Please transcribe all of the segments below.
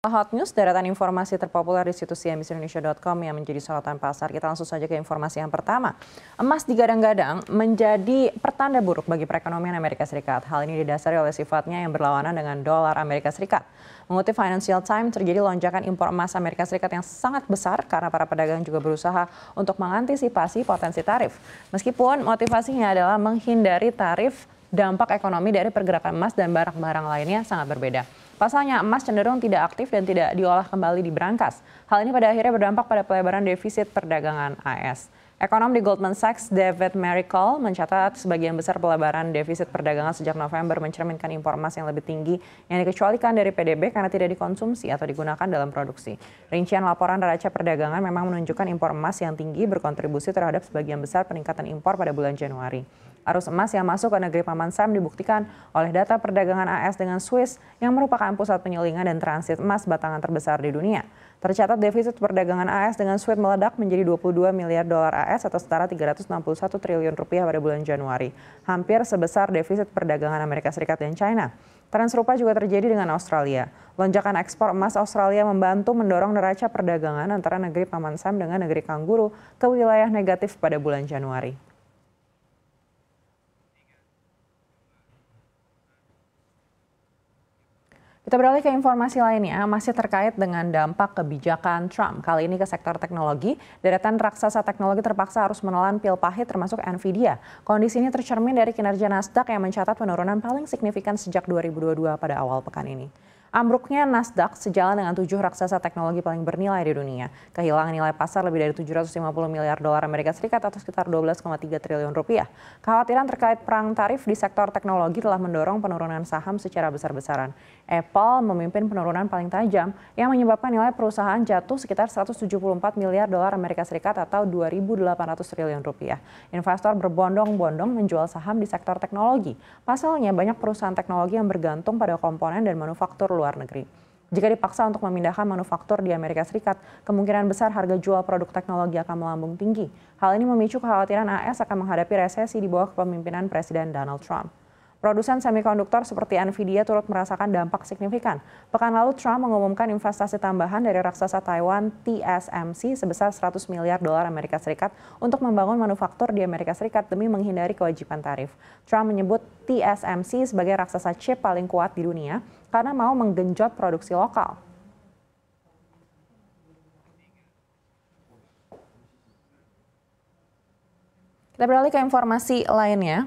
Hot News, deretan informasi terpopuler di situs cnbcindonesia.com yang menjadi sorotan pasar. Kita langsung saja ke informasi yang pertama. Emas digadang-gadang menjadi pertanda buruk bagi perekonomian Amerika Serikat. Hal ini didasari oleh sifatnya yang berlawanan dengan dolar Amerika Serikat. Mengutip Financial Times, terjadi lonjakan impor emas Amerika Serikat yang sangat besar karena para pedagang juga berusaha untuk mengantisipasi potensi tarif. Meskipun motivasinya adalah menghindari tarif, dampak ekonomi dari pergerakan emas dan barang-barang lainnya sangat berbeda. Pasalnya, emas cenderung tidak aktif dan tidak diolah kembali di berangkas. Hal ini pada akhirnya berdampak pada pelebaran defisit perdagangan AS. Ekonom di Goldman Sachs, David Merrickle, mencatat sebagian besar pelebaran defisit perdagangan sejak November mencerminkan impor emas yang lebih tinggi yang dikecualikan dari PDB karena tidak dikonsumsi atau digunakan dalam produksi. Rincian laporan neraca perdagangan memang menunjukkan impor emas yang tinggi berkontribusi terhadap sebagian besar peningkatan impor pada bulan Januari. Arus emas yang masuk ke negeri Paman Sam dibuktikan oleh data perdagangan AS dengan Swiss yang merupakan pusat penyulingan dan transit emas batangan terbesar di dunia. Tercatat defisit perdagangan AS dengan Swiss meledak menjadi 22 miliar dolar AS atau setara 361 triliun rupiah pada bulan Januari. Hampir sebesar defisit perdagangan Amerika Serikat dan China. Tren serupa juga terjadi dengan Australia. Lonjakan ekspor emas Australia membantu mendorong neraca perdagangan antara negeri Paman Sam dengan negeri Kangguru ke wilayah negatif pada bulan Januari. Kita beralih ke informasi lainnya, masih terkait dengan dampak kebijakan Trump. Kali ini ke sektor teknologi, deretan raksasa teknologi terpaksa harus menelan pil pahit termasuk Nvidia. Kondisi ini tercermin dari kinerja Nasdaq yang mencatat penurunan paling signifikan sejak 2022 pada awal pekan ini. Ambruknya Nasdaq sejalan dengan 7 raksasa teknologi paling bernilai di dunia. Kehilangan nilai pasar lebih dari 750 miliar dolar Amerika Serikat atau sekitar 12,3 triliun rupiah. Kekhawatiran terkait perang tarif di sektor teknologi telah mendorong penurunan saham secara besar-besaran. Apple memimpin penurunan paling tajam yang menyebabkan nilai perusahaan jatuh sekitar 174 miliar dolar Amerika Serikat atau 2.800 triliun rupiah. Investor berbondong-bondong menjual saham di sektor teknologi. Pasalnya banyak perusahaan teknologi yang bergantung pada komponen dan manufaktur luar negeri. Jika dipaksa untuk memindahkan manufaktur di Amerika Serikat, kemungkinan besar harga jual produk teknologi akan melambung tinggi. Hal ini memicu kekhawatiran AS akan menghadapi resesi di bawah kepemimpinan Presiden Donald Trump. Produsen semikonduktor seperti Nvidia turut merasakan dampak signifikan. Pekan lalu Trump mengumumkan investasi tambahan dari raksasa Taiwan TSMC sebesar 100 miliar dolar Amerika Serikat untuk membangun manufaktur di Amerika Serikat demi menghindari kewajiban tarif. Trump menyebut TSMC sebagai raksasa chip paling kuat di dunia karena mau menggenjot produksi lokal. Kita beralih ke informasi lainnya.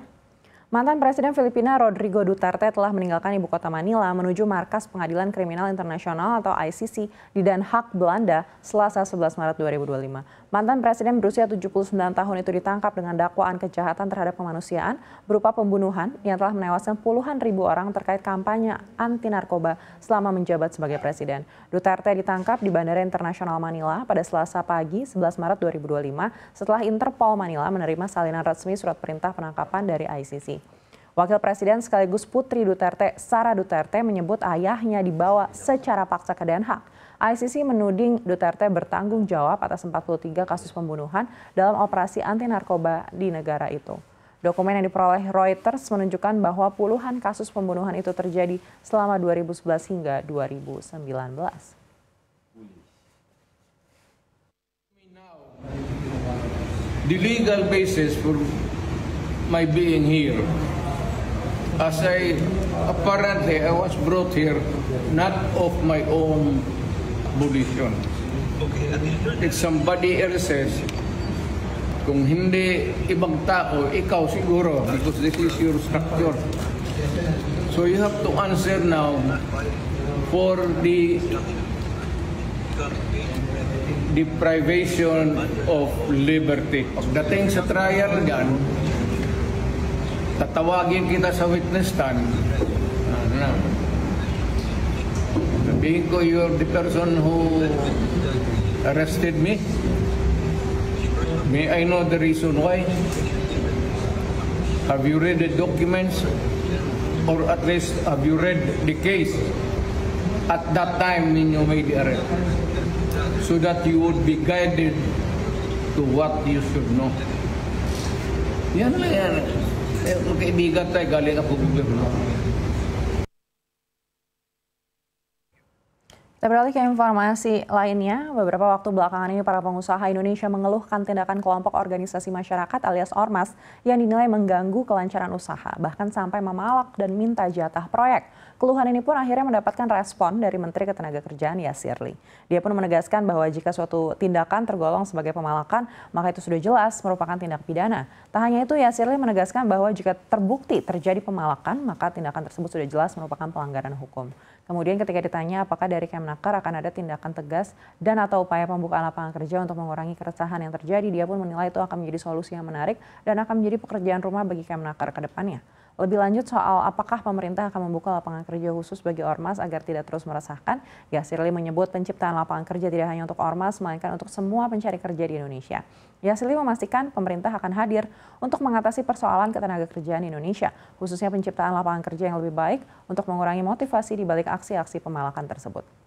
Mantan Presiden Filipina Rodrigo Duterte telah meninggalkan ibu kota Manila menuju markas Pengadilan Kriminal Internasional atau ICC di Den Haag, Belanda, Selasa 11 Maret 2025. Mantan Presiden berusia 79 tahun itu ditangkap dengan dakwaan kejahatan terhadap kemanusiaan berupa pembunuhan yang telah menewaskan puluhan ribu orang terkait kampanye anti narkoba selama menjabat sebagai presiden. Duterte ditangkap di Bandara Internasional Manila pada Selasa pagi 11 Maret 2025 setelah Interpol Manila menerima salinan resmi surat perintah penangkapan dari ICC. Wakil Presiden sekaligus putri Duterte, Sara Duterte, menyebut ayahnya dibawa secara paksa ke Den Haag. ICC menuding Duterte bertanggung jawab atas 43 kasus pembunuhan dalam operasi anti narkoba di negara itu. Dokumen yang diperoleh Reuters menunjukkan bahwa puluhan kasus pembunuhan itu terjadi selama 2011 hingga 2019. The legal basis for my being here. As apparently I was brought here not of my own volition. It's somebody else's. Kung hindi ibang tao, ikaw siguro, because this is your structure. So you have to answer now for the deprivation of liberty. Pagdating sa trial gan, tatawagin kita sa witness stand. Sabihin ko, you're the person who arrested me. May I know the reason why? Have you read the documents? Or at least have you read the case at that time when you made the arrest? So that you would be guided to what you should know. Yan lang yan. Kaibigan tayo, galing ako gobyerno. Kita beralih ke informasi lainnya, beberapa waktu belakangan ini para pengusaha Indonesia mengeluhkan tindakan kelompok organisasi masyarakat alias ormas yang dinilai mengganggu kelancaran usaha, bahkan sampai memalak dan minta jatah proyek. Keluhan ini pun akhirnya mendapatkan respon dari Menteri Ketenagakerjaan Yasir Ly. Dia pun menegaskan bahwa jika suatu tindakan tergolong sebagai pemalakan, maka itu sudah jelas merupakan tindak pidana. Tak hanya itu, Yasir Ly menegaskan bahwa jika terbukti terjadi pemalakan, maka tindakan tersebut sudah jelas merupakan pelanggaran hukum. Kemudian ketika ditanya apakah dari Kemenaker akan ada tindakan tegas dan atau upaya pembukaan lapangan kerja untuk mengurangi keresahan yang terjadi, dia pun menilai itu akan menjadi solusi yang menarik dan akan menjadi pekerjaan rumah bagi Kemenaker ke depannya. Lebih lanjut soal apakah pemerintah akan membuka lapangan kerja khusus bagi ormas agar tidak terus meresahkan, Yasir Ly menyebut penciptaan lapangan kerja tidak hanya untuk ormas, melainkan untuk semua pencari kerja di Indonesia. Yasir Ly memastikan pemerintah akan hadir untuk mengatasi persoalan ketenagakerjaan Indonesia, khususnya penciptaan lapangan kerja yang lebih baik untuk mengurangi motivasi di balik aksi-aksi pemalakan tersebut.